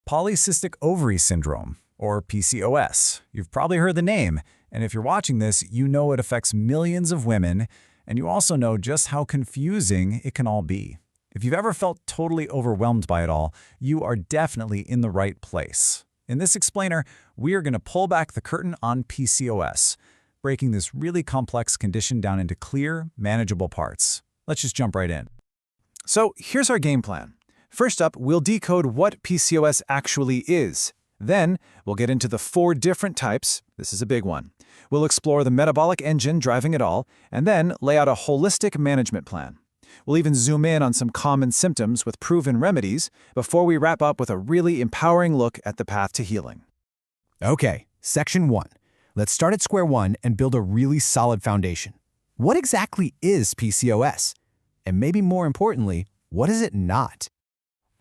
Polycystic Ovary Syndrome, or PCOS. You've probably heard the name, and if you're watching this, you know it affects millions of women, and you also know just how confusing it can all be. If you've ever felt totally overwhelmed by it all, you are definitely in the right place. In this explainer, we are going to pull back the curtain on PCOS, breaking this really complex condition down into clear, manageable parts. Let's just jump right in. So here's our game plan. First up, we'll decode what PCOS actually is. Then, we'll get into the 4 different types. This is a big one. We'll explore the metabolic engine driving it all, and then lay out a holistic management plan. We'll even zoom in on some common symptoms with proven remedies before we wrap up with a really empowering look at the path to healing. Okay, Section 1. Let's start at square one and build a really solid foundation. What exactly is PCOS? And maybe more importantly, what is it not?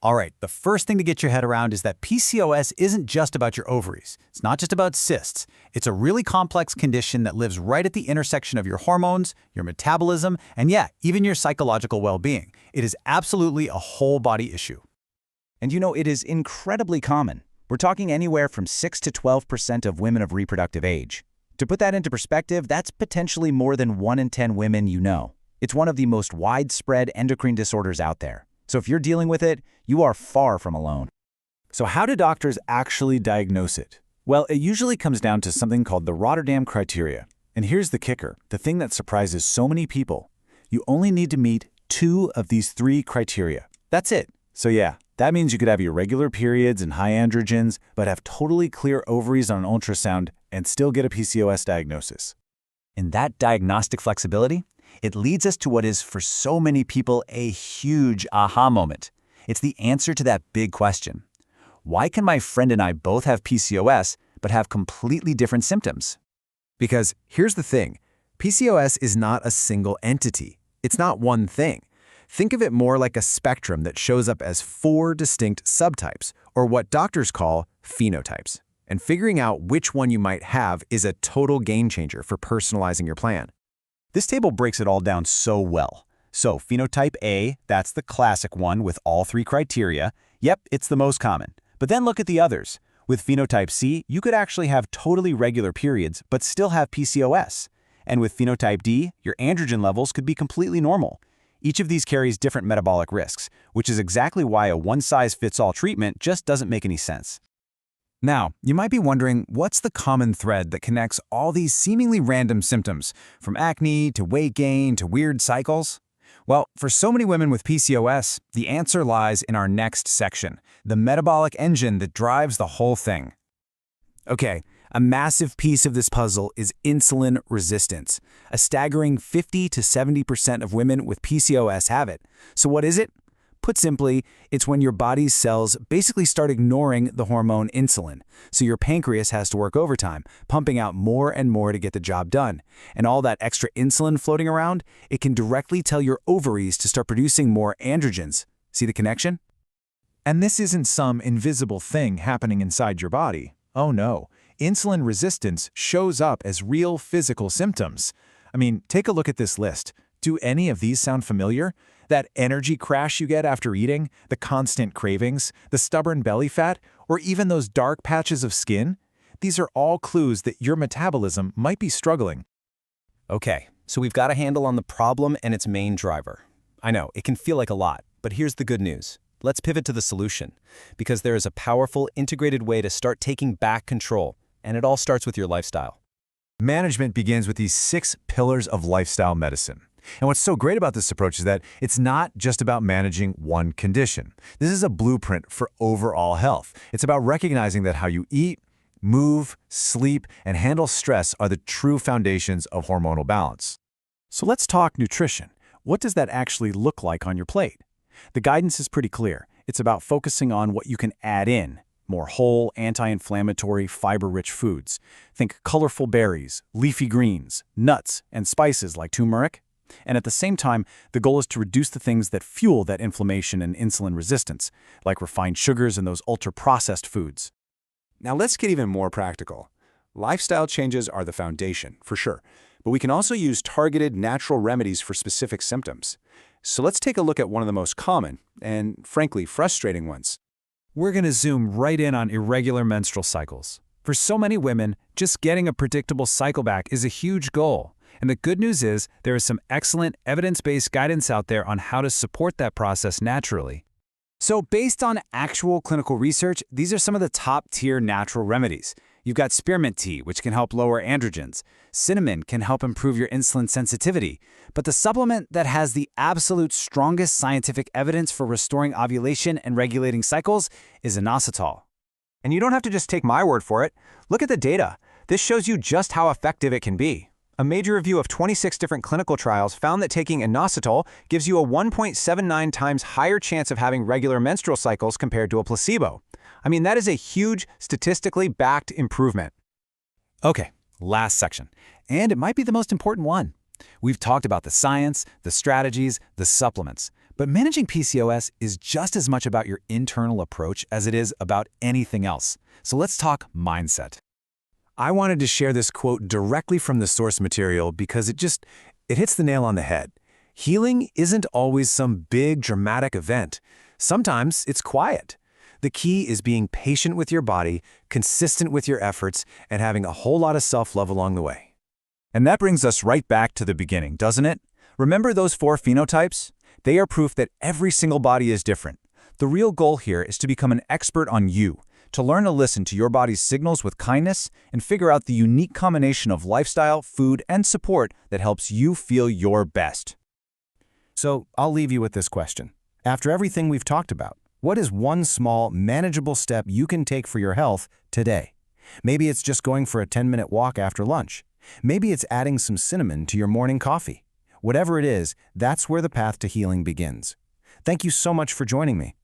All right, the first thing to get your head around is that PCOS isn't just about your ovaries. It's not just about cysts. It's a really complex condition that lives right at the intersection of your hormones, your metabolism, and even your psychological well-being. It is absolutely a whole body issue. And you know, it is incredibly common. We're talking anywhere from 6 to 12% of women of reproductive age. To put that into perspective, that's potentially more than 1 in 10 women you know. It's one of the most widespread endocrine disorders out there. So if you're dealing with it, you are far from alone. So how do doctors actually diagnose it? Well, it usually comes down to something called the Rotterdam criteria. And here's the kicker, the thing that surprises so many people. You only need to meet 2 of these 3 criteria. That's it. So that means you could have irregular periods and high androgens, but have totally clear ovaries on an ultrasound and still get a PCOS diagnosis. And that diagnostic flexibility, it leads us to what is, for so many people, a huge aha moment. It's the answer to that big question. Why can my friend and I both have PCOS, but have completely different symptoms? Because here's the thing, PCOS is not a single entity. It's not one thing. Think of it more like a spectrum that shows up as 4 distinct subtypes, or what doctors call phenotypes. And figuring out which one you might have is a total game changer for personalizing your plan. This table breaks it all down so well. So phenotype A, that's the classic one with all 3 criteria. Yep, it's the most common. But then look at the others. With phenotype C, you could actually have totally regular periods, but still have PCOS. And with phenotype D, your androgen levels could be completely normal. Each of these carries different metabolic risks, which is exactly why a one-size-fits-all treatment just doesn't make any sense. Now, you might be wondering, what's the common thread that connects all these seemingly random symptoms, from acne to weight gain to weird cycles? Well, for so many women with PCOS, the answer lies in our next section, the metabolic engine that drives the whole thing. Okay, a massive piece of this puzzle is insulin resistance. A staggering 50 to 70% of women with PCOS have it. So what is it? Put simply, it's when your body's cells basically start ignoring the hormone insulin. So your pancreas has to work overtime, pumping out more and more to get the job done. And all that extra insulin floating around, it can directly tell your ovaries to start producing more androgens. See the connection? And this isn't some invisible thing happening inside your body. Oh no, insulin resistance shows up as real physical symptoms. I mean, take a look at this list. Do any of these sound familiar? That energy crash you get after eating, the constant cravings, the stubborn belly fat, or even those dark patches of skin? These are all clues that your metabolism might be struggling. Okay, so we've got a handle on the problem and its main driver. I know, it can feel like a lot, but here's the good news. Let's pivot to the solution, because there is a powerful, integrated way to start taking back control, and it all starts with your lifestyle. Management begins with these 6 pillars of lifestyle medicine. And what's so great about this approach is that it's not just about managing one condition. This is a blueprint for overall health. It's about recognizing that how you eat, move, sleep, and handle stress are the true foundations of hormonal balance. So let's talk nutrition. What does that actually look like on your plate? The guidance is pretty clear. It's about focusing on what you can add in. More whole, anti-inflammatory, fiber-rich foods. Think colorful berries, leafy greens, nuts, and spices like turmeric. And at the same time, the goal is to reduce the things that fuel that inflammation and insulin resistance, like refined sugars and those ultra-processed foods. Now let's get even more practical. Lifestyle changes are the foundation, for sure, but we can also use targeted natural remedies for specific symptoms. So let's take a look at one of the most common and, frankly, frustrating ones. We're going to zoom right in on irregular menstrual cycles. For so many women, just getting a predictable cycle back is a huge goal. And the good news is there is some excellent evidence-based guidance out there on how to support that process naturally. So based on actual clinical research, these are some of the top-tier natural remedies. You've got spearmint tea, which can help lower androgens. Cinnamon can help improve your insulin sensitivity. But the supplement that has the absolute strongest scientific evidence for restoring ovulation and regulating cycles is inositol. And you don't have to just take my word for it. Look at the data. This shows you just how effective it can be. A major review of 26 different clinical trials found that taking inositol gives you a 1.79 times higher chance of having regular menstrual cycles compared to a placebo. I mean, that is a huge, statistically backed improvement. Okay, last section. And it might be the most important one. We've talked about the science, the strategies, the supplements. But managing PCOS is just as much about your internal approach as it is about anything else. So let's talk mindset. I wanted to share this quote directly from the source material because it hits the nail on the head. Healing isn't always some big, dramatic event. Sometimes it's quiet. The key is being patient with your body, consistent with your efforts, and having a whole lot of self-love along the way. And that brings us right back to the beginning, doesn't it? Remember those 4 phenotypes? They are proof that every single body is different. The real goal here is to become an expert on you, to learn to listen to your body's signals with kindness and figure out the unique combination of lifestyle, food, and support that helps you feel your best. So I'll leave you with this question. After everything we've talked about, what is one small, manageable step you can take for your health today? Maybe it's just going for a 10-minute walk after lunch. Maybe it's adding some cinnamon to your morning coffee. Whatever it is, that's where the path to healing begins. Thank you so much for joining me.